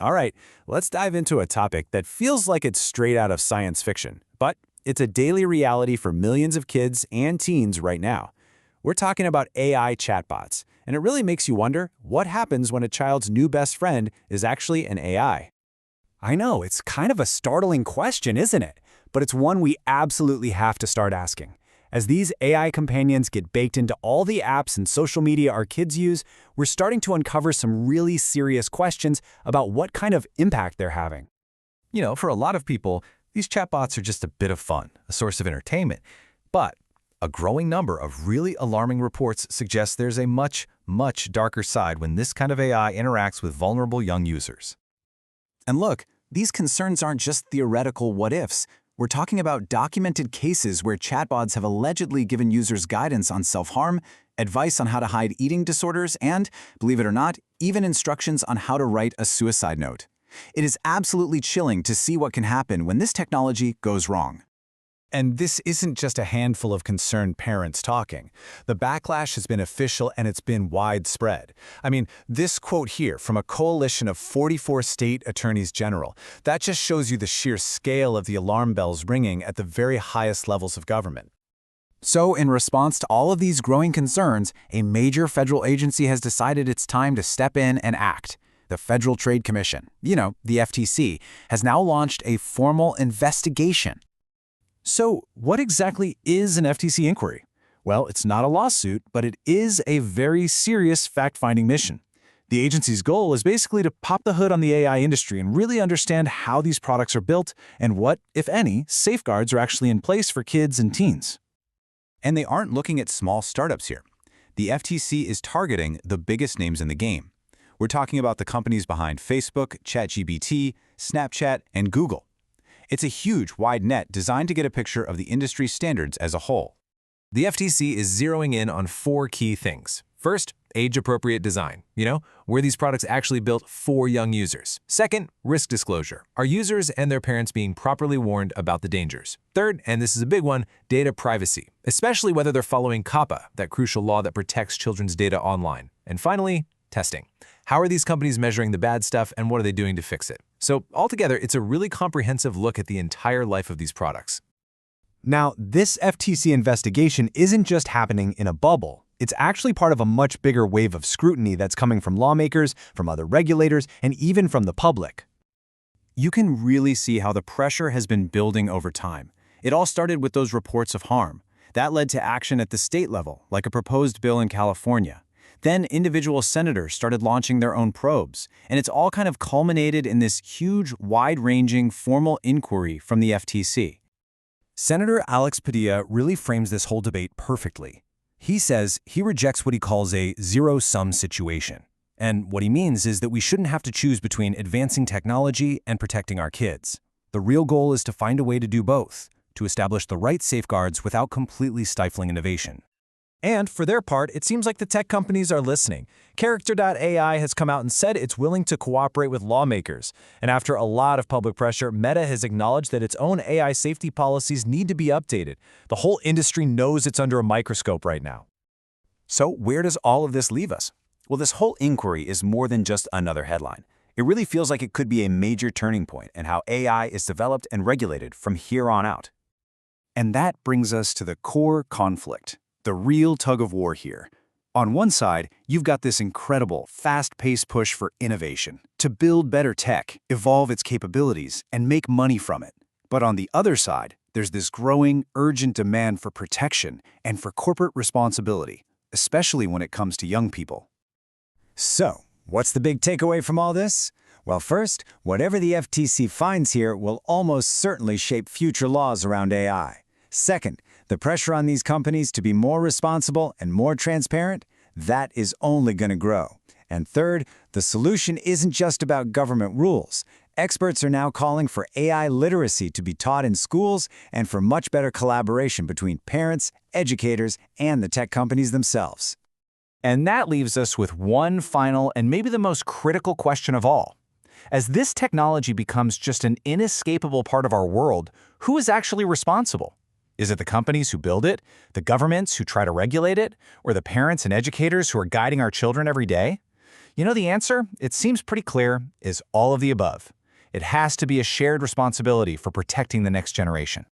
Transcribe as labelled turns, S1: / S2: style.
S1: All right, let's dive into a topic that feels like it's straight out of science fiction, but it's a daily reality for millions of kids and teens right now. We're talking about AI chatbots, and it really makes you wonder what happens when a child's new best friend is actually an AI.
S2: I know, it's kind of a startling question, isn't it? But it's one we absolutely have to start asking. As these AI companions get baked into all the apps and social media our kids use, we're starting to uncover some really serious questions about what kind of impact they're having.
S3: For a lot of people, these chatbots are just a bit of fun, a source of entertainment. But a growing number of really alarming reports suggest there's a much, much darker side when this kind of AI interacts with vulnerable young users.
S2: And look, these concerns aren't just theoretical what-ifs. We're talking about documented cases where chatbots have allegedly given users guidance on self-harm, advice on how to hide eating disorders, and, believe it or not, even instructions on how to write a suicide note. It is absolutely chilling to see what can happen when this technology goes wrong.
S1: And this isn't just a handful of concerned parents talking. The backlash has been official and it's been widespread. This quote here from a coalition of 44 state attorneys general, that just shows you the sheer scale of the alarm bells ringing at the very highest levels of government.
S2: So, in response to all of these growing concerns, a major federal agency has decided it's time to step in and act. The Federal Trade Commission, the FTC, has now launched a formal investigation.
S1: So, what exactly is an FTC inquiry? Well, it's not a lawsuit, but it is a very serious fact-finding mission. The agency's goal is basically to pop the hood on the AI industry and really understand how these products are built and what, if any, safeguards are actually in place for kids and teens.
S4: And they aren't looking at small startups here. The FTC is targeting the biggest names in the game. We're talking about the companies behind Facebook, ChatGPT, Snapchat, and Google. It's a huge, wide net designed to get a picture of the industry standards as a whole.
S3: The FTC is zeroing in on 4 key things. First, age-appropriate design. Were these products actually built for young users? Second, risk disclosure. Are users and their parents being properly warned about the dangers? Third, and this is a big one, data privacy, especially whether they're following COPPA, that crucial law that protects children's data online. And finally, testing. How are these companies measuring the bad stuff and what are they doing to fix it? So altogether, it's a really comprehensive look at the entire life of these products.
S2: Now, this FTC investigation isn't just happening in a bubble. It's actually part of a much bigger wave of scrutiny that's coming from lawmakers, from other regulators, and even from the public. You can really see how the pressure has been building over time. It all started with those reports of harm. That led to action at the state level, like a proposed bill in California. Then individual senators started launching their own probes, and it's all kind of culminated in this huge, wide-ranging formal inquiry from the FTC. Senator Alex Padilla really frames this whole debate perfectly. He says he rejects what he calls a zero-sum situation. And what he means is that we shouldn't have to choose between advancing technology and protecting our kids. The real goal is to find a way to do both, to establish the right safeguards without completely stifling innovation.
S1: And for their part, it seems like the tech companies are listening. Character.ai has come out and said it's willing to cooperate with lawmakers. And after a lot of public pressure, Meta has acknowledged that its own AI safety policies need to be updated. The whole industry knows it's under a microscope right now.
S2: So where does all of this leave us? Well, this whole inquiry is more than just another headline. It really feels like it could be a major turning point in how AI is developed and regulated from here on out. And that brings us to the core conflict. The real tug-of-war here. On one side, you've got this incredible, fast-paced push for innovation, to build better tech, evolve its capabilities, and make money from it. But on the other side, there's this growing, urgent demand for protection and for corporate responsibility, especially when it comes to young people.
S5: So, what's the big takeaway from all this? Well, first, whatever the FTC finds here will almost certainly shape future laws around AI. Second, the pressure on these companies to be more responsible and more transparent, that is only going to grow. And third, the solution isn't just about government rules. Experts are now calling for AI literacy to be taught in schools and for much better collaboration between parents, educators, and the tech companies themselves.
S2: And that leaves us with one final and maybe the most critical question of all. As this technology becomes just an inescapable part of our world, who is actually responsible? Is it the companies who build it, the governments who try to regulate it, or the parents and educators who are guiding our children every day? You know, the answer, it seems pretty clear, is all of the above. It has to be a shared responsibility for protecting the next generation.